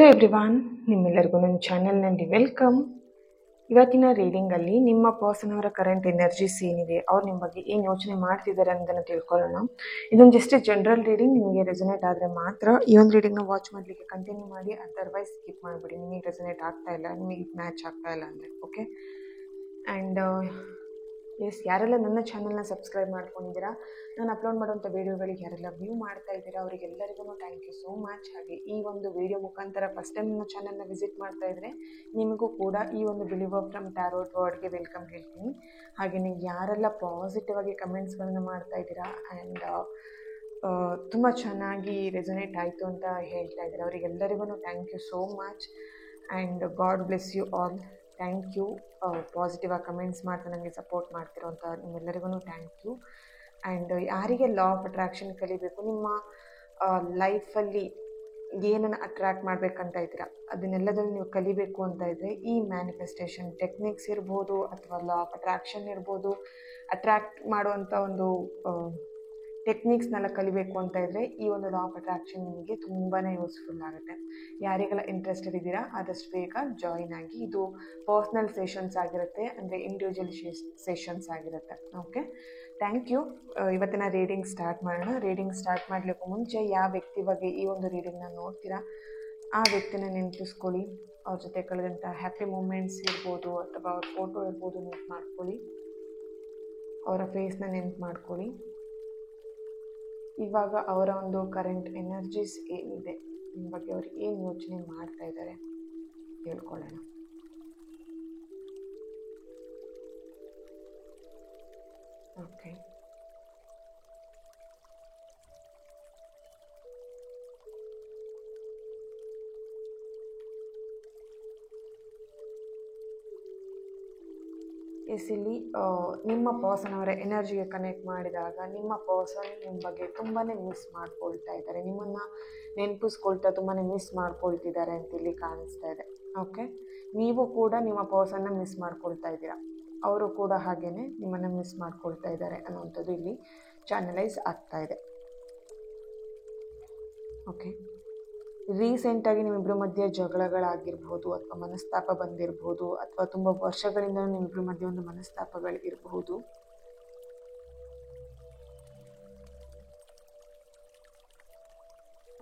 Hello everyone, ನಿಮ್ಮೆಲ್ಲರಿಗೂ ನನ್ನ ಚಾನಲ್ನಲ್ಲಿ ವೆಲ್ಕಮ್. ಇವತ್ತಿನ ರೀಡಿಂಗಲ್ಲಿ ನಿಮ್ಮ ಪರ್ಸನ್ ಅವರ ಕರೆಂಟ್ ಎನರ್ಜೀಸ್ ಏನಿದೆ, ಅವ್ರು ನಿಮ್ಮ ಬಗ್ಗೆ ಏನು ಯೋಚನೆ ಮಾಡ್ತಿದ್ದಾರೆ ಅನ್ನೋದನ್ನು ತಿಳ್ಕೊಳ್ಳೋಣ. ಇದೊಂದು ಜಸ್ಟ್ ಜನರಲ್ ರೀಡಿಂಗ್. ನಿಮಗೆ ರೆಸೊನೇಟ್ ಆದರೆ ಮಾತ್ರ ಈ ಒಂದು ರೀಡಿಂಗ್ನ ವಾಚ್ ಮಾಡಲಿಕ್ಕೆ ಕಂಟಿನ್ಯೂ ಮಾಡಿ, ಅದರ್ವೈಸ್ ಸ್ಕಿಪ್ ಮಾಡಿಬಿಡಿ. ನಿಮಗೆ ರೆಸೊನೇಟ್ ಆಗ್ತಾ ಇಲ್ಲ, ನಿಮಗೆ ಮ್ಯಾಚ್ ಆಗ್ತಾ ಇಲ್ಲ ಅಂದರೆ ಓಕೆ. ಆ್ಯಂಡ್ ಯಾರೆಲ್ಲ ನನ್ನ ಚಾನಲ್ನ ಸಬ್ಸ್ಕ್ರೈಬ್ ಮಾಡ್ಕೊಂಡಿದ್ದೀರಾ, ನಾನು ಅಪ್ಲೋಡ್ ಮಾಡುವಂಥ ವೀಡಿಯೋಗಳಿಗೆ ಯಾರೆಲ್ಲ ವ್ಯೂ ಮಾಡ್ತಾ ಇದ್ದೀರಾ, ಅವರಿಗೆಲ್ಲರಿಗೂ ಥ್ಯಾಂಕ್ ಯು ಸೋ ಮಚ್. ಹಾಗೆ ಈ ಒಂದು ವೀಡಿಯೋ ಮುಖಾಂತರ ಫಸ್ಟ್ ಟೈಮ್ ನನ್ನ ಚಾನಲ್ನ ವಿಸಿಟ್ ಮಾಡ್ತಾ ಇದ್ದರೆ ನಿಮಗೂ ಕೂಡ ಈ ಒಂದು ಬಿಲೀವರ್ ಫ್ರಮ್ ಟ್ಯಾರೋಟ್ ವರ್ಡ್ಗೆ ವೆಲ್ಕಮ್ ಹೇಳ್ತೀನಿ. ಹಾಗೆ ನೀವು ಯಾರೆಲ್ಲ ಪಾಸಿಟಿವ್ ಆಗಿ ಕಮೆಂಟ್ಸ್ಗಳನ್ನ ಮಾಡ್ತಾ ಇದ್ದೀರಾ ಆ್ಯಂಡ್ ತುಂಬ ಚೆನ್ನಾಗಿ ರೆಸೊನೇಟ್ ಆಯಿತು ಅಂತ ಹೇಳ್ತಾ ಇದ್ದೀರಾ, ಅವರಿಗೆಲ್ಲರಿಗೂ thank you so much and God bless you all. Thank you. Positive ಆಗಿ ಕಮೆಂಟ್ಸ್ ಮಾಡ್ತಾ ನನಗೆ ಸಪೋರ್ಟ್ ಮಾಡ್ತಿರೋಂಥ ನಿಮ್ಮೆಲ್ಲರಿಗೂ ಥ್ಯಾಂಕ್ ಯು. ಆ್ಯಂಡ್ ಯಾರಿಗೆ ಲಾ ಆಫ್ ಅಟ್ರಾಕ್ಷನ್ ಕಲಿಬೇಕು, ನಿಮ್ಮ ಲೈಫಲ್ಲಿ ಏನನ್ನು ಅಟ್ರ್ಯಾಕ್ಟ್ ಮಾಡಬೇಕಂತ ಇದ್ದೀರಾ, ಅದನ್ನೆಲ್ಲದನ್ನು ನೀವು ಕಲಿಬೇಕು ಅಂತ ಇದ್ದರೆ ಈ ಮ್ಯಾನಿಫೆಸ್ಟೇಷನ್ ಟೆಕ್ನಿಕ್ಸ್ ಇರ್ಬೋದು ಅಥವಾ ಲಾ ಆಫ್ ಅಟ್ರಾಕ್ಷನ್ ಇರ್ಬೋದು, ಅಟ್ರ್ಯಾಕ್ಟ್ ಮಾಡುವಂಥ ಒಂದು ಟೆಕ್ನಿಕ್ಸ್ನೆಲ್ಲ ಕಲಿಬೇಕು ಅಂತ ಇದ್ದರೆ ಈ ಒಂದು ಲಾ ಆಫ್ ಅಟ್ರಾಕ್ಷನ್ ನಿಮಗೆ ತುಂಬಾ ಯೂಸ್ಫುಲ್ ಆಗುತ್ತೆ. ಯಾರಿಗೆಲ್ಲ ಇಂಟ್ರೆಸ್ಟೆಡ್ ಇದ್ದೀರಾ ಆದಷ್ಟು ಬೇಗ ಜಾಯಿನ್ ಆಗಿ. ಇದು ಪರ್ಸ್ನಲ್ ಸೆಷನ್ಸ್ ಆಗಿರುತ್ತೆ, ಅಂದರೆ ಇಂಡಿವಿಜುವಲ್ ಸೆಷನ್ಸ್ ಆಗಿರುತ್ತೆ. Okay, thank you. ಇವತ್ತಿನ ರೀಡಿಂಗ್ ಸ್ಟಾರ್ಟ್ ಮಾಡೋಣ. ರೀಡಿಂಗ್ ಸ್ಟಾರ್ಟ್ ಮಾಡಲಿಕ್ಕೂ ಮುಂಚೆ ಯಾವ ವ್ಯಕ್ತಿ ಬಗ್ಗೆ ಈ ಒಂದು ರೀಡಿಂಗ್ನ ನೋಡ್ತೀರಾ ಆ ವ್ಯಕ್ತಿನ ನೆನಪಿಸ್ಕೊಳ್ಳಿ. ಅವ್ರ ಜೊತೆ ಕಳೆದಂಥ ಹ್ಯಾಪಿ ಮೂಮೆಂಟ್ಸ್ ಇರ್ಬೋದು ಅಥವಾ ಅವ್ರ ಫೋಟೋ ಇರ್ಬೋದು, ನೆನ್ಪು ಮಾಡ್ಕೊಳ್ಳಿ. ಅವರ ಫೇಸ್ನ ನೆನ್ಪು ಮಾಡ್ಕೊಳ್ಳಿ. ಇವಾಗ ಅವರ ಒಂದು ಕರೆಂಟ್ ಎನರ್ಜೀಸ್ ಏನಿದೆ, ನಿಮ್ಮ ಬಗ್ಗೆ ಅವರು ಏನು ಯೋಚನೆ ಮಾಡ್ತಾ ಇದ್ದಾರೆ ಹೇಳ್ಕೊಳ್ಳೋಣ. ಓಕೆ, ಇಲ್ಲಿ ನಿಮ್ಮ ಪರ್ಸನ್ ಅವರ ಎನರ್ಜಿಗೆ ಕನೆಕ್ಟ್ ಮಾಡಿದಾಗ ನಿಮ್ಮ ಪರ್ಸನ್ ನಿಮ್ಮ ಬಗ್ಗೆ ತುಂಬಾ ಮಿಸ್ ಮಾಡ್ಕೊಳ್ತಾ ಇದ್ದಾರೆ, ನಿಮ್ಮನ್ನು ನೆನಪಿಸ್ಕೊಳ್ತಾ ತುಂಬಾ ಮಿಸ್ ಮಾಡ್ಕೊಳ್ತಿದ್ದಾರೆ ಅಂತ ಇಲ್ಲಿ ಕಾಣಿಸ್ತಾ ಇದೆ. ಓಕೆ, ನೀವು ಕೂಡ ನಿಮ್ಮ ಪರ್ಸನ್ನ ಮಿಸ್ ಮಾಡ್ಕೊಳ್ತಾ ಇದ್ದೀರಾ, ಅವರು ಕೂಡ ಹಾಗೇನೆ ನಿಮ್ಮನ್ನು ಮಿಸ್ ಮಾಡ್ಕೊಳ್ತಾ ಇದ್ದಾರೆ ಅನ್ನುವಂಥದ್ದು ಇಲ್ಲಿ ಚಾನಲೈಸ್ ಆಗ್ತಾ ಇದೆ. ಓಕೆ, ರೀಸೆಂಟಾಗಿ ನಿಮ್ಮಿಬ್ಬರ ಮಧ್ಯೆ ಜಗಳಗಳಾಗಿರ್ಬೋದು ಅಥವಾ ಮನಸ್ತಾಪ ಬಂದಿರ್ಬೋದು ಅಥವಾ ತುಂಬ ವರ್ಷಗಳಿಂದ ನಿಮ್ಮಿಬ್ಬರ ಮಧ್ಯೆ ಒಂದು ಮನಸ್ತಾಪಗಳಿರಬಹುದು.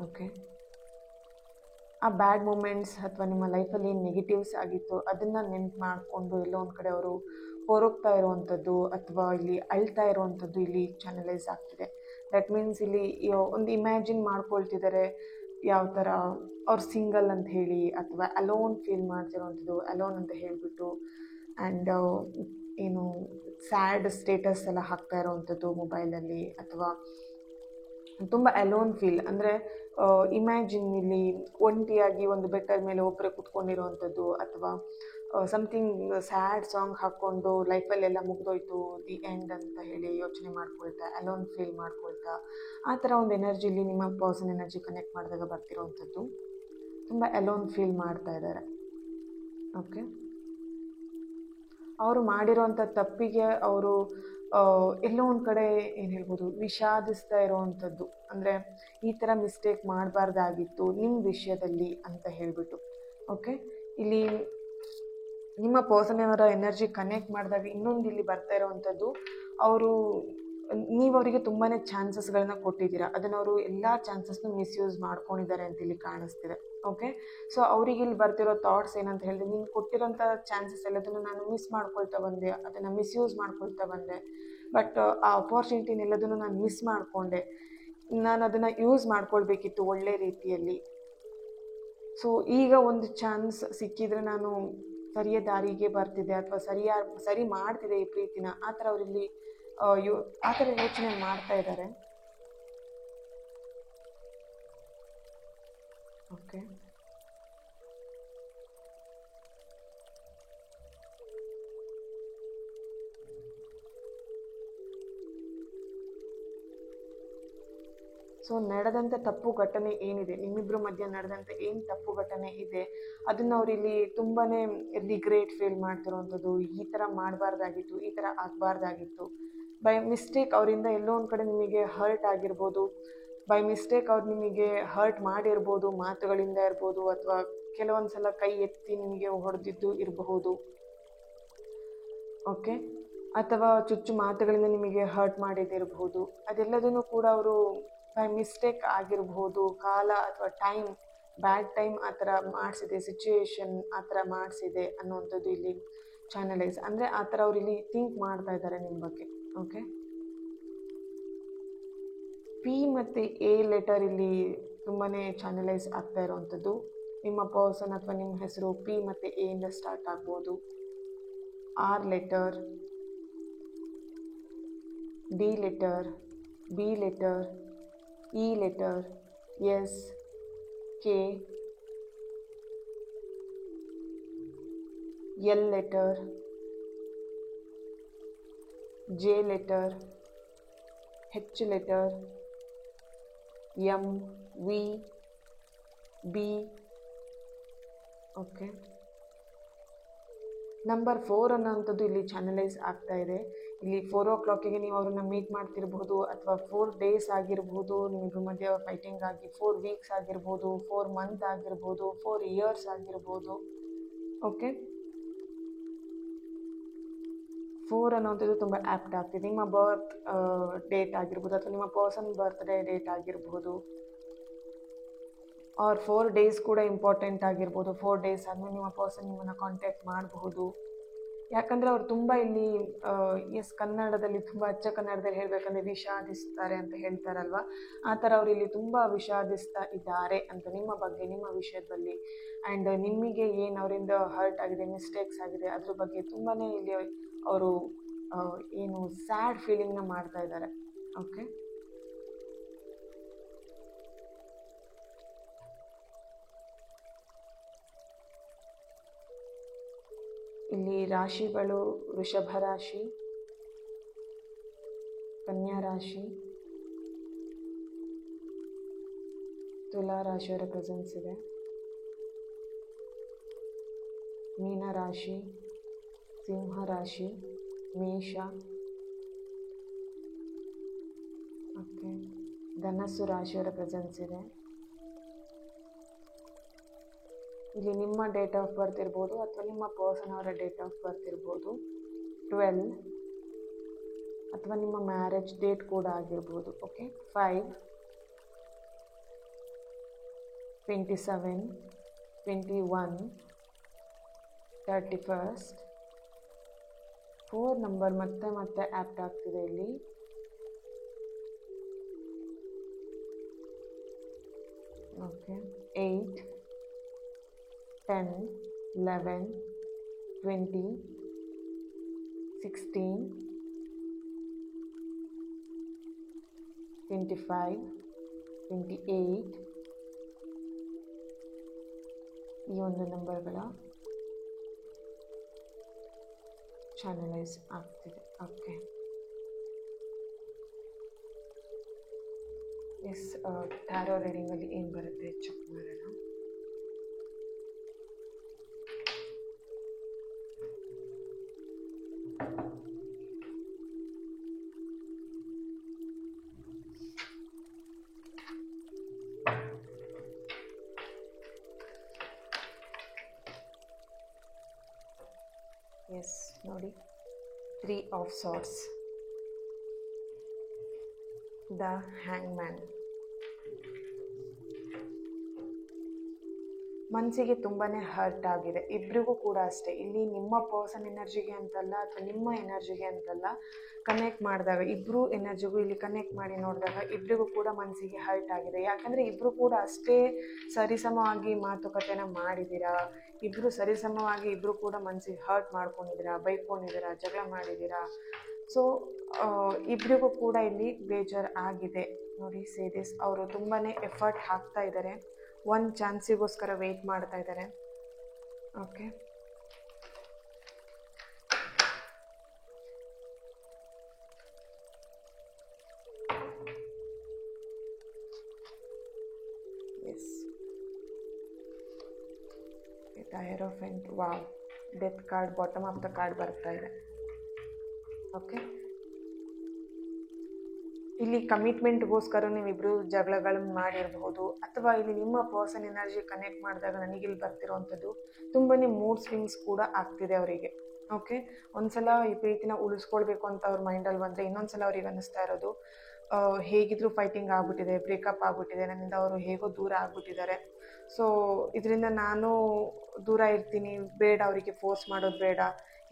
ಓಕೆ, ಆ ಬ್ಯಾಡ್ ಮೂಮೆಂಟ್ಸ್ ಅಥವಾ ನಿಮ್ಮ ಲೈಫಲ್ಲಿ ಏನು ನೆಗೆಟಿವ್ಸ್ ಆಗಿತ್ತು ಅದನ್ನು ನೆನ್ಪು ಮಾಡಿಕೊಂಡು ಎಲ್ಲೋ ಒಂದು ಕಡೆ ಅವರು ಹೊರಗ್ತಾ ಇರುವಂಥದ್ದು ಅಥವಾ ಇಲ್ಲಿ ಅಳ್ತಾ ಇರುವಂಥದ್ದು ಇಲ್ಲಿ ಚಾನಲೈಸ್ ಆಗ್ತಿದೆ. ದಟ್ ಮೀನ್ಸ್ ಇಲ್ಲಿ ಒಂದು ಇಮ್ಯಾಜಿನ್ ಮಾಡ್ಕೊಳ್ತಿದ್ದಾರೆ ಯಾವ ಥರ ಅವ್ರು ಸಿಂಗಲ್ ಅಂತ ಹೇಳಿ ಅಥವಾ ಅಲೋನ್ ಫೀಲ್ ಮಾಡ್ತಿರೋವಂಥದ್ದು, ಅಲೋನ್ ಅಂತ ಹೇಳಿಬಿಟ್ಟು ಆ್ಯಂಡ್ ಏನು ಸ್ಯಾಡ್ ಸ್ಟೇಟಸ್ ಎಲ್ಲ ಹಾಕ್ತಾ ಇರೋವಂಥದ್ದು ಮೊಬೈಲಲ್ಲಿ, ಅಥವಾ ತುಂಬ ಅಲೋನ್ ಫೀಲ್ ಅಂದರೆ ಇಮ್ಯಾಜಿನ್ ಇಲ್ಲಿ ಒಂಟಿಯಾಗಿ ಒಂದು ಬೆಟ್ಟದ ಮೇಲೆ ಒಬ್ಬರೇ ಕೂತ್ಕೊಂಡಿರೋವಂಥದ್ದು ಅಥವಾ ಸಮಥಿಂಗ್ ಸ್ಯಾಡ್ ಸಾಂಗ್ ಹಾಕ್ಕೊಂಡು ಲೈಫಲ್ಲೆಲ್ಲ ಮುಗಿದೋಯ್ತು ದಿ ಎಂಡ್ ಅಂತ ಹೇಳಿ ಯೋಚನೆ ಮಾಡ್ಕೊಳ್ತಾ ಅಲೋನ್ ಫೀಲ್ ಮಾಡ್ಕೊಳ್ತಾ ಆ ಥರ ಒಂದು ಎನರ್ಜಿಲಿ ನಿಮ್ಮ ಪರ್ಸನ್ ಎನರ್ಜಿ ಕನೆಕ್ಟ್ ಮಾಡಿದಾಗ ಬರ್ತಿರೋವಂಥದ್ದು. ತುಂಬ ಅಲೋನ್ ಫೀಲ್ ಮಾಡ್ತಾ ಇದ್ದಾರೆ. ಓಕೆ, ಅವರು ಮಾಡಿರೋವಂಥ ತಪ್ಪಿಗೆ ಅವರು ಎಲ್ಲೋ ಒಂದು ಕಡೆ ಏನು ಹೇಳ್ಬೋದು ವಿಷಾದಿಸ್ತಾ ಇರೋವಂಥದ್ದು, ಅಂದರೆ ಈ ಥರ ಮಿಸ್ಟೇಕ್ ಮಾಡಬಾರ್ದಾಗಿತ್ತು ನಿಮ್ಮ ವಿಷಯದಲ್ಲಿ ಅಂತ ಹೇಳಿಬಿಟ್ಟು. ಓಕೆ, ಇಲ್ಲಿ ನಿಮ್ಮ ಪರ್ಸನವರ ಎನರ್ಜಿ ಕನೆಕ್ಟ್ ಮಾಡಿದಾಗ ಇನ್ನೊಂದು ಇಲ್ಲಿ ಬರ್ತಾ ಇರೋವಂಥದ್ದು, ಅವರು ನೀವು ಅವರಿಗೆ ತುಂಬಾ ಚಾನ್ಸಸ್ಗಳನ್ನ ಕೊಟ್ಟಿದ್ದೀರಾ, ಅದನ್ನು ಅವರು ಎಲ್ಲ ಚಾನ್ಸಸ್ನು ಮಿಸ್ಯೂಸ್ ಮಾಡ್ಕೊಂಡಿದ್ದಾರೆ ಅಂತ ಇಲ್ಲಿ ಕಾಣಿಸ್ತಿದೆ. ಓಕೆ, ಸೊ ಅವರಿಗೆ ಇಲ್ಲಿ ಬರ್ತಿರೋ ಥಾಟ್ಸ್ ಏನಂತ ಹೇಳಿದ್ರೆ, ನೀನು ಕೊಟ್ಟಿರೋಂಥ ಚಾನ್ಸಸ್ ಎಲ್ಲದನ್ನು ನಾನು ಮಿಸ್ ಮಾಡ್ಕೊಳ್ತಾ ಬಂದೆ, ಅದನ್ನು ಮಿಸ್ಯೂಸ್ ಮಾಡ್ಕೊಳ್ತಾ ಬಂದೆ, ಬಟ್ ಆ ಅಪಾರ್ಚುನಿಟಿನೆಲ್ಲದನ್ನು ನಾನು ಮಿಸ್ ಮಾಡಿಕೊಂಡೆ, ನಾನು ಅದನ್ನು ಯೂಸ್ ಮಾಡ್ಕೊಳ್ಬೇಕಿತ್ತು ಒಳ್ಳೆ ರೀತಿಯಲ್ಲಿ. ಸೊ ಈಗ ಒಂದು ಚಾನ್ಸ್ ಸಿಕ್ಕಿದರೆ ನಾನು ಸರಿಯ ದಾರಿಗೆ ಬರ್ತಿದ್ದೆ ಅಥವಾ ಸರಿ ಮಾಡ್ತಿದ್ದೆ ಈ ಪ್ರೀತಿನ, ಆ ಥರ ಅವರಿಲ್ಲಿ ಆ ಥರ ಯೋಚನೆ ಮಾಡ್ತಾ ಇದ್ದಾರೆ. ಓಕೆ, ಸೊ ನಡೆದಂಥ ತಪ್ಪು ಘಟನೆ ಏನಿದೆ, ನಿಮ್ಮಿಬ್ಬರ ಮಧ್ಯೆ ನಡೆದಂಥ ಏನು ತಪ್ಪು ಘಟನೆ ಇದೆ ಅದನ್ನು ಅವರಿಲ್ಲಿ ತುಂಬಾ ರಿಗ್ರೆಟ್ ಫೀಲ್ ಮಾಡ್ತಿರೋವಂಥದ್ದು, ಈ ಥರ ಮಾಡಬಾರ್ದಾಗಿತ್ತು, ಈ ಥರ ಆಗಬಾರ್ದಾಗಿತ್ತು, ಬೈ ಮಿಸ್ಟೇಕ್ ಅವರಿಂದ ಎಲ್ಲೋ ಒಂದು ಕಡೆ ನಿಮಗೆ ಹರ್ಟ್ ಆಗಿರ್ಬೋದು, ಬೈ ಮಿಸ್ಟೇಕ್ ಅವ್ರು ನಿಮಗೆ ಹರ್ಟ್ ಮಾಡಿರ್ಬೋದು, ಮಾತುಗಳಿಂದ ಇರ್ಬೋದು, ಅಥವಾ ಕೆಲವೊಂದು ಸಲ ಕೈ ಎತ್ತಿ ನಿಮಗೆ ಹೊಡೆದಿದ್ದು ಇರಬಹುದು. ಓಕೆ, ಅಥವಾ ಚುಚ್ಚು ಮಾತುಗಳಿಂದ ನಿಮಗೆ ಹರ್ಟ್ ಮಾಡಿದಿರಬಹುದು. ಅದೆಲ್ಲದನ್ನು ಕೂಡ ಅವರು ಬೈ ಮಿಸ್ಟೇಕ್ ಆಗಿರಬಹುದು, ಕಾಲ ಅಥವಾ ಟೈಮ್, ಬ್ಯಾಡ್ ಟೈಮ್ ಆ ಥರ ಮಾಡಿಸಿದೆ, ಸಿಚುವೇಶನ್ ಆ ಥರ ಮಾಡಿಸಿದೆ ಅನ್ನುವಂಥದ್ದು ಇಲ್ಲಿ ಚಾನಲೈಸ್. ಅಂದರೆ ಆ ಥರ ಅವ್ರು ಇಲ್ಲಿ ಥಿಂಕ್ ಮಾಡ್ತಾ ಇದ್ದಾರೆ ನಿಮ್ಮ ಬಗ್ಗೆ. ಓಕೆ, ಪಿ ಮತ್ತು ಎ ಲೆಟರ್ ಇಲ್ಲಿ ತುಂಬಾ ಚಾನಲೈಸ್ ಆಗ್ತಾ ಇರುವಂಥದ್ದು. ನಿಮ್ಮ ಪರ್ಸನ್ ಅಥವಾ ನಿಮ್ಮ ಹೆಸರು ಪಿ ಮತ್ತು ಎ ಇಂದ ಸ್ಟಾರ್ಟ್ ಆಗ್ಬೋದು. R letter, D letter, B letter, E letter, S, K, L letter, J letter, H letter, M, V, B. Okay, number 4 ಅನ್ನೋಂಥದ್ದು ಇಲ್ಲಿ ಚಾನಲೈಸ್ ಆಗ್ತಾ ಇದೆ. ಇಲ್ಲಿ 4 o'clock ನೀವು ಅವ್ರನ್ನ ಮೀಟ್ ಮಾಡ್ತಿರ್ಬೋದು, ಅಥವಾ 4 days ಆಗಿರ್ಬೋದು, ನಿಮ್ಮಿಬ್ಬರ ಮಧ್ಯೆ ಫೈಟಿಂಗ್ ಆಗಿ 4 weeks ಆಗಿರ್ಬೋದು, 4 months ಆಗಿರ್ಬೋದು, 4 years ಆಗಿರ್ಬೋದು. ಓಕೆ, 4 ಅನ್ನೋಂಥದ್ದು ತುಂಬ ಆ್ಯಪ್ಟ್ ಆಗ್ತಿದೆ. ನಿಮ್ಮ ಬರ್ತ್ ಡೇಟ್ ಆಗಿರ್ಬೋದು, ಅಥವಾ ನಿಮ್ಮ ಪರ್ಸನ್ ಬರ್ತ್ಡೇ ಡೇಟ್ ಆಗಿರ್ಬೋದು, ಆರ್ 4 days ಕೂಡ ಇಂಪಾರ್ಟೆಂಟ್ ಆಗಿರ್ಬೋದು. 4 days ಆದಮೇಲೆ ನಿಮ್ಮ ಪರ್ಸನ್ ನಿಮ್ಮನ್ನು ಕಾಂಟ್ಯಾಕ್ಟ್ ಮಾಡಬಹುದು. ಯಾಕಂದರೆ ಅವ್ರು ತುಂಬ ಇಲ್ಲಿ ಕನ್ನಡದಲ್ಲಿ ತುಂಬ ಅಚ್ಚ ಕನ್ನಡದಲ್ಲಿ ಹೇಳಬೇಕಂದ್ರೆ ವಿಷಾದಿಸ್ತಾರೆ ಅಂತ ಹೇಳ್ತಾರಲ್ವ, ಆ ಥರ ಅವರು ಇಲ್ಲಿ ತುಂಬ ವಿಷಾದಿಸ್ತಾ ಇದ್ದಾರೆ ಅಂತ ನಿಮ್ಮ ಬಗ್ಗೆ, ನಿಮ್ಮ ವಿಷಯದಲ್ಲಿ. ಆ್ಯಂಡ್ ನಿಮಗೆ ಏನು ಅವರಿಂದ ಹರ್ಟ್ ಆಗಿದೆ, ಮಿಸ್ಟೇಕ್ಸ್ ಆಗಿದೆ, ಅದ್ರ ಬಗ್ಗೆ ತುಂಬಾ ಇಲ್ಲಿ ಅವರು ಏನು ಸ್ಯಾಡ್ ಫೀಲಿಂಗ್ನ ಮಾಡ್ತಾ ಇದ್ದಾರೆ. ಓಕೆ, ಇಲ್ಲಿ ರಾಶಿಗಳು ವೃಷಭ ರಾಶಿ, ಕನ್ಯಾ ರಾಶಿ, ತುಲಾ ರಾಶಿಯವರ ಪ್ರೆಸೆನ್ಸ್ ಇದೆ. ಮೀನ ರಾಶಿ, ಸಿಂಹ ರಾಶಿ, ಮೇಷ. ಓಕೆ, ಧನಸ್ಸು ರಾಶಿಯವರ ಪ್ರೆಸೆನ್ಸ್ ಇದೆ. ಇಲ್ಲಿ ನಿಮ್ಮ ಡೇಟ್ ಆಫ್ ಬರ್ತ್ ಇರ್ಬೋದು, ಅಥವಾ ನಿಮ್ಮ ಪರ್ಸನ್ ಅವರ ಡೇಟ್ ಆಫ್ ಬರ್ತ್ ಇರ್ಬೋದು. 12 ಅಥವಾ ನಿಮ್ಮ ಮ್ಯಾರೇಜ್ ಡೇಟ್ ಕೂಡ ಆಗಿರ್ಬೋದು. ಓಕೆ, 5, 27, 21, 31. 4 ನಂಬರ್ ಮತ್ತೆ ಆ್ಯಪ್ಟ್ ಆಗ್ತಿದೆ ಇಲ್ಲಿ. ಓಕೆ, 8, 10, 11, 20, 16, 25, 28 ಈ ಒಂದು ನಂಬರ್ಗಳ ಚಾನಲೈಸ್ ಆಗ್ತಿದೆ. ಓಕೆ, ಎಸ್, ಟ್ಯಾರೋ ರೀಡಿಂಗಲ್ಲಿ ಏನು ಬರುತ್ತೆ ಚೆಕ್ ಮಾಡೋಣ. ಎಸ್, ನೋಡಿ, 3 of Swords, ದ ಹ್ಯಾಂಗ್ಮ್ಯಾನ್. ಮನಸ್ಸಿಗೆ ತುಂಬಾ ಹರ್ಟ್ ಆಗಿದೆ ಇಬ್ಬರಿಗೂ ಕೂಡ ಅಷ್ಟೇ. ಇಲ್ಲಿ ನಿಮ್ಮ ಪರ್ಸನ್ ಎನರ್ಜಿಗೆ ಅಂತಲ್ಲ, ಅಥವಾ ನಿಮ್ಮ ಎನರ್ಜಿಗೆ ಅಂತಲ್ಲ, ಕನೆಕ್ಟ್ ಮಾಡಿದಾಗ ಇಬ್ಬರು ಎನರ್ಜಿಗೂ ಇಲ್ಲಿ ಕನೆಕ್ಟ್ ಮಾಡಿ ನೋಡಿದಾಗ ಇಬ್ಬರಿಗೂ ಕೂಡ ಮನಸ್ಸಿಗೆ ಹರ್ಟ್ ಆಗಿದೆ. ಯಾಕಂದರೆ ಇಬ್ಬರು ಕೂಡ ಅಷ್ಟೇ ಸರಿಸಮವಾಗಿ ಮಾತುಕತೆನ ಮಾಡಿದ್ದೀರಾ, ಇಬ್ಬರು ಸರಿಸಮವಾಗಿ ಇಬ್ಬರು ಕೂಡ ಮನಸ್ಸಿಗೆ ಹರ್ಟ್ ಮಾಡ್ಕೊಂಡಿದ್ದೀರಾ, ಬೈಕೊಂಡಿದ್ದೀರಾ, ಜಗಳ ಮಾಡಿದ್ದೀರಾ. ಸೊ ಇಬ್ಬರಿಗೂ ಕೂಡ ಇಲ್ಲಿ ಬೇಜಾರು ಆಗಿದೆ. ನೋಡಿ, ಸೇದಿಸ್ ಅವರು ತುಂಬಾ ಎಫರ್ಟ್ ಹಾಕ್ತಾ ಇದ್ದಾರೆ, ಒಂದು ಚಾನ್ಸಿಗೋಸ್ಕರ ವೆಯ್ಟ್ ಮಾಡ್ತಾ ಇದ್ದಾರೆ. Okay, yes, the hierophant. Wow, death card bottom of the card ಬರ್ತಾ ಇದೆ. ಓಕೆ, ಇಲ್ಲಿ ಕಮಿಟ್ಮೆಂಟ್ಗೋಸ್ಕರ ನೀವಿಬ್ಬರು ಜಗಳಗಳನ್ನು ಮಾಡಿರಬಹುದು, ಅಥವಾ ಇಲ್ಲಿ ನಿಮ್ಮ ಪರ್ಸನ್ ಎನರ್ಜಿ ಕನೆಕ್ಟ್ ಮಾಡಿದಾಗ ನನಗಿಲ್ಲಿ ಬರ್ತಿರೋವಂಥದ್ದು ತುಂಬಾ ಮೂಡ್ ಸ್ವಿಂಗ್ಸ್ ಕೂಡ ಆಗ್ತಿದೆ ಅವರಿಗೆ. ಓಕೆ, ಒಂದ್ಸಲ ಈ ಪ್ರೀತಿನ ಉಳಿಸ್ಕೊಳ್ಬೇಕು ಅಂತ ಅವ್ರ ಮೈಂಡಲ್ಲಿ ಬಂದರೆ ಇನ್ನೊಂದ್ಸಲ ಅವ್ರಿಗೆ ಅನ್ನಿಸ್ತಾ ಇರೋದು ಹೇಗಿದ್ರು ಫೈಟಿಂಗ್ ಆಗ್ಬಿಟ್ಟಿದೆ, ಬ್ರೇಕಪ್ ಆಗ್ಬಿಟ್ಟಿದೆ, ನನ್ನಿಂದ ಅವರು ಹೇಗೋ ದೂರ ಆಗ್ಬಿಟ್ಟಿದ್ದಾರೆ. ಸೊ ಇದರಿಂದ ನಾನು ದೂರ ಇರ್ತೀನಿ, ಬೇಡ ಅವರಿಗೆ ಫೋರ್ಸ್ ಮಾಡೋದು ಬೇಡ,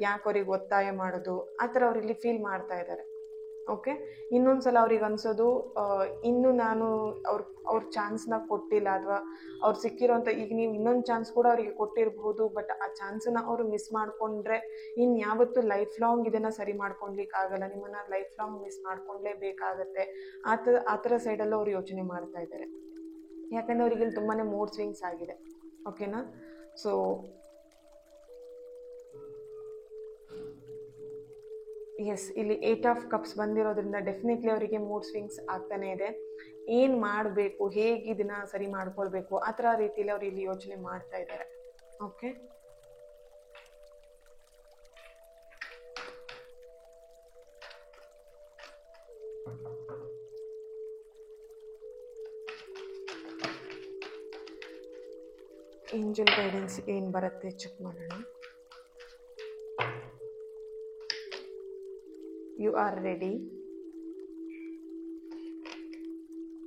ಯಾಕೆ ಅವ್ರಿಗೆ ಒತ್ತಾಯ ಮಾಡೋದು, ಆ ಥರ ಅವ್ರಿಲ್ಲಿ ಫೀಲ್ ಮಾಡ್ತಾ ಇದ್ದಾರೆ. ಓಕೆ, ಇನ್ನೊಂದು ಸಲ ಅವ್ರಿಗೆ ಅನಿಸೋದು ಇನ್ನು ನಾನು ಅವ್ರ ಚಾನ್ಸ್ನ ಕೊಟ್ಟಿಲ್ಲ, ಅಥವಾ ಅವ್ರು ಸಿಕ್ಕಿರೋಂಥ ಈಗ ನೀವು ಇನ್ನೊಂದು ಚಾನ್ಸ್ ಕೂಡ ಅವರಿಗೆ ಕೊಟ್ಟಿರಬಹುದು, ಬಟ್ ಆ ಚಾನ್ಸನ್ನ ಅವರು ಮಿಸ್ ಮಾಡಿಕೊಂಡ್ರೆ ಇನ್ಯಾವತ್ತೂ ಲೈಫ್ ಲಾಂಗ್ ಇದನ್ನು ಸರಿ ಮಾಡ್ಕೊಳ್ಲಿಕ್ಕೆ ಆಗಲ್ಲ, ನಿಮ್ಮನ್ನು ಲೈಫ್ ಲಾಂಗ್ ಮಿಸ್ ಮಾಡ್ಕೊಳ್ಲೇಬೇಕಾಗತ್ತೆ. ಆ ಥರ ಸೈಡಲ್ಲೂ ಅವ್ರು ಯೋಚನೆ ಮಾಡ್ತಾ ಇದ್ದಾರೆ. ಯಾಕಂದರೆ ಅವರಿಗೆ ಇಲ್ಲಿ ತುಂಬಾ ಮೂಡ್ ಸ್ವಿಂಗ್ಸ್ ಆಗಿದೆ. ಓಕೆನಾ? ಸೊ ಎಸ್, ಇಲ್ಲಿ 8 ಆಫ್ ಕಪ್ಸ್ ಬಂದಿರೋದ್ರಿಂದ ಡೆಫಿನೆಟ್ಲಿ ಅವರಿಗೆ ಮೂಡ್ ಸ್ವಿಂಗ್ಸ್ ಆಗ್ತಾನೆ ಇದೆ. ಏನು ಮಾಡಬೇಕು, ಹೇಗೆ ಇದನ್ನ ಸರಿ ಮಾಡ್ಕೊಳ್ಬೇಕು, ಆ ಥರ ರೀತಿಯಲ್ಲಿ ಅವ್ರು ಇಲ್ಲಿ ಯೋಚನೆ ಮಾಡ್ತಾ ಇದ್ದಾರೆ. ಓಕೆ, ಏಂಜಲ್ ಗೈಡೆನ್ಸ್ ಏನು ಬರುತ್ತೆ ಚೆಕ್ ಮಾಡೋಣ. You are ready.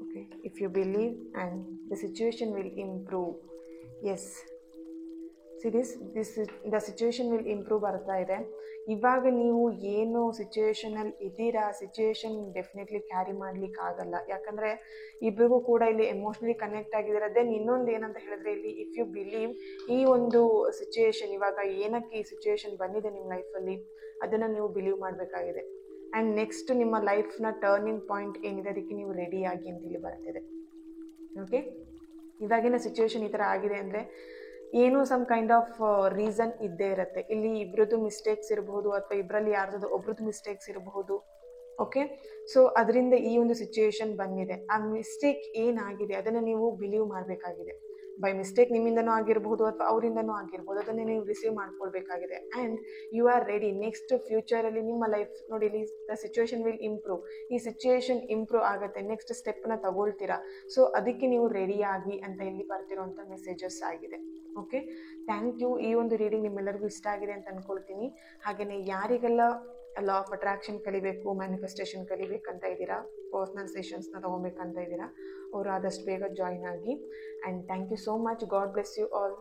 Okay, if you believe and the situation will improve. Yes, see this the situation will improve ಬರ್ತಾ ಇದೆ. ಇವಾಗ ನೀವು ಏನು ಸಿಚುವೇಶನಲ್ಲಿ ಇದ್ದೀರಾ, ಸಿಚುವೇಶನ್ ಡೆಫಿನೆಟ್ಲಿ ಕ್ಯಾರಿ ಮಾಡ್ಲಿಕ್ಕೆ ಆಗಲ್ಲ. ಯಾಕಂದರೆ ಇಬ್ಬರಿಗೂ ಕೂಡ ಇಲ್ಲಿ ಎಮೋಷ್ನಲಿ ಕನೆಕ್ಟ್ ಆಗಿದ್ದಾರೆ. ದೆನ್ ಇನ್ನೊಂದು ಏನಂತ ಹೇಳಿದ್ರೆ, ಇಲ್ಲಿ ಇಫ್ ಯು ಬಿಲೀವ್ ಈ ಒಂದು ಸಿಚುವೇಶನ್ ಇವಾಗ ಏನಕ್ಕೆ ಈ ಸಿಚುವೇಶನ್ ಬಂದಿದೆ ನಿಮ್ಮ ಲೈಫಲ್ಲಿ, ಅದನ್ನು ನೀವು ಬಿಲೀವ್ ಮಾಡಬೇಕಾಗಿದೆ. ಆ್ಯಂಡ್ ನೆಕ್ಸ್ಟ್ ನಿಮ್ಮ ಲೈಫ್ನ ಟರ್ನಿಂಗ್ ಪಾಯಿಂಟ್ ಏನಿದೆ ಅದಕ್ಕೆ ನೀವು ರೆಡಿಯಾಗಿ ಅಂತ ಇಲ್ಲಿ ಬರ್ತಿದೆ. ಓಕೆ, ಇವಾಗಿನ ಸಿಚುವೇಶನ್ ಈ ಥರ ಆಗಿದೆ ಅಂದರೆ ಏನೋ ಸಮ್ ಕೈಂಡ್ ಆಫ್ ರೀಸನ್ ಇದ್ದೇ ಇರುತ್ತೆ. ಇಲ್ಲಿ ಇಬ್ಬರದ್ದು ಮಿಸ್ಟೇಕ್ಸ್ ಇರಬಹುದು, ಅಥವಾ ಇಬ್ಬರಲ್ಲಿ ಯಾರ್ದು ಒಬ್ರದ್ದು ಮಿಸ್ಟೇಕ್ಸ್ ಇರಬಹುದು. ಓಕೆ, ಸೊ ಅದರಿಂದ ಈ ಒಂದು ಸಿಚುವೇಶನ್ ಬಂದಿದೆ. ಆ ಮಿಸ್ಟೇಕ್ ಏನಾಗಿದೆ ಅದನ್ನು ನೀವು ಬಿಲೀವ್ ಮಾಡಬೇಕಾಗಿದೆ. ಬೈ ಮಿಸ್ಟೇಕ್ ನಿಮ್ಮಿಂದನೂ ಆಗಿರ್ಬೋದು ಅಥವಾ ಅವರಿಂದನೂ ಆಗಿರ್ಬೋದು, ಅದನ್ನು ನೀವು ರಿಸೀವ್ ಮಾಡ್ಕೊಳ್ಬೇಕಾಗಿದೆ. And you are ready. Next ಫ್ಯೂಚರಲ್ಲಿ ನಿಮ್ಮ ಲೈಫ್ ನೋಡಿ, ಇಲ್ಲಿ ದ ಸಿಚುವೇಶನ್ ವಿಲ್ ಇಂಪ್ರೂವ್. ಈ ಸಿಚುವೇಶನ್ ಇಂಪ್ರೂವ್ ಆಗುತ್ತೆ, ನೆಕ್ಸ್ಟ್ ಸ್ಟೆಪ್ನ ತಗೊಳ್ತೀರಾ. ಸೊ ಅದಕ್ಕೆ ನೀವು ರೆಡಿಯಾಗಿ ಅಂತ ಇಲ್ಲಿ ಬರ್ತಿರೋಂಥ ಮೆಸೇಜಸ್ ಆಗಿದೆ. Okay, thank you. ಈ ಒಂದು ರೀಡಿಂಗ್ ನಿಮ್ಮೆಲ್ಲರಿಗೂ ಇಷ್ಟ ಆಗಿದೆ ಅಂತ ಅಂದ್ಕೊಳ್ತೀನಿ. ಹಾಗೆಯೇ ಯಾರಿಗೆಲ್ಲ ಲಾ ಆಫ್ ಅಟ್ರಾಕ್ಷನ್ ಕಲಿಬೇಕು, ಮ್ಯಾನಿಫೆಸ್ಟೇಷನ್ ಕಲಿಬೇಕಂತ ಇದ್ದೀರಾ, ಪರ್ಸ್ನಲ್ ಸೆಷನ್ಸ್ನ ತೊಗೊಬೇಕಂತ ಇದ್ದೀರಾ, ಅವರು ಆದಷ್ಟು ಬೇಗ ಜಾಯಿನ್ ಆಗಿ. And thank you so much. God bless you all.